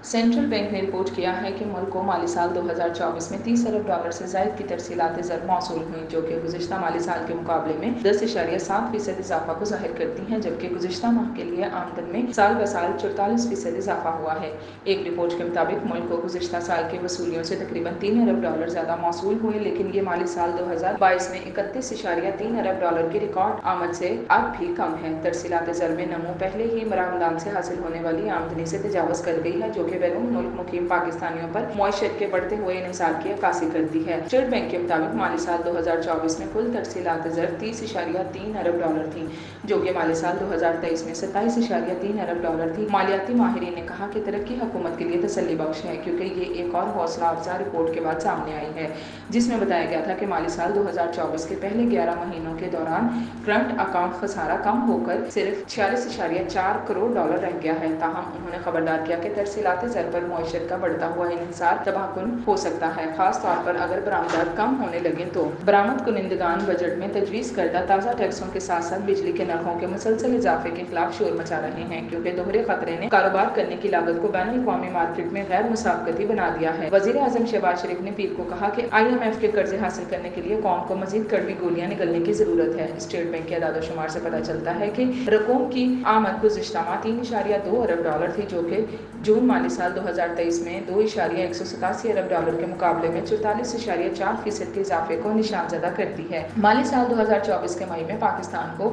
Central bank ने report किया है कि मुल्क को माली साल 2024 में 30 अरब डॉलर से ज़ायद की तरसीलात ज़र मौसूल हुई, जो कि गुज़िश्ता माली साल के मुकाबले में 10.7% इजाफा को ज़ाहिर करती हैं, जबकि गुज़िश्ता माह के लिए आमदन में साल ब साल 44% इजाफा हुआ है। एक रिपोर्ट के मुताबिक मुल्क को गुज़िश्ता साल की वसूलियों से तकरीबन 3 अरब डॉलर ज़्यादा मौसूल हुए, लेकिन ये माली साल 2022 में 31.3 अरब डॉलर की रिकॉर्ड आमद से अब भी कम है। तरसीलात ज़र में नमो पहले ही बरामदान से हासिल होने वाली आमदनी से तजावज़ कर गई है, जो कि बैरून मुल्क मुकीम पाकिस्तानियों पर मईशत के बढ़ते हुए इन्हिसार की अक्कासी करती है। स्टेट बैंक के मुताबिक माली साल 2024 में कुल तरसीलात ज़र 30.3 अरब डॉलर थी, जो कि माली साल 2023 में 27.3 अरब डॉलर थी। मालियाती माहिरीन ने कहा कि तरक्की हुकूमत के लिए तसल्ली बख्श है, क्योंकि ये एक और हौसला अफजा रिपोर्ट के बाद सामने आई है, जिसमें बताया गया था कि माली साल 2024 के पहले 11 महीनों के दौरान करंट अकाउंट खसारा कम होकर सिर्फ 46.4 करोड़ डॉलर रह गया है। ताहम उन्होंने खबरदार किया कि तरसीलात ज़र पर मईशत का बढ़ता हुआ इन्हिसार तबाहकुन हो सकता है, खास तौर पर अगर बरामदात कम होने लगे तो। बरामद कुनिंदगान बजट में तजवीज़ करदा ताज़ा टैक्सों के साथ साथ बिजली के नरखों के मुसलसल इजाफे के खिलाफ शोर मचा रहे हैं, क्योंकि दोहरे खतरे ने कारोबार करने की लागत को बैनुल अक़वामी मार्केट में गैर मुसाबकती बना दिया है। वज़ीर आज़म शहबाज शरीफ ने पीर को कहा कि IMF के कर्जे हासिल करने के लिए कौम को मजीद कड़वी गोलियां निगलने की जरूरत है। स्टेट बैंक के अदाद-ओ-शुमार से पता चलता है कि रकूम की आमद गुज़िश्ता माह 3.2 अरब डॉलर थी, जो कि जून माली साल 2023 में 2.187 अरब डॉलर के मुकाबले में 44.4% के इजाफे को निशानज़दा करती है। माली साल 2024 के मई में पाकिस्तान को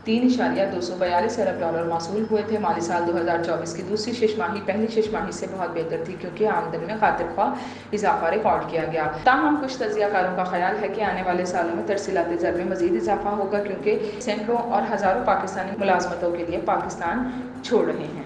3.242 अरब डॉलर मौसूल हुए थे। माली साल 2024 की दूसरी शेषमाही पहली शेषमाही से बहुत बेहतर थी, क्योंकि आमदनी में खातिर ख्वाह इजाफा रिकॉर्ड किया गया। ताहम कुछ तजियाकारों का ख्याल है कि आने वाले सालों में तरसीलात ज़र में मजीद इजाफा होगा, क्योंकि सैकड़ों और हज़ारों पाकिस्तानी मुलाजमतों के लिए पाकिस्तान छोड़ रहे हैं।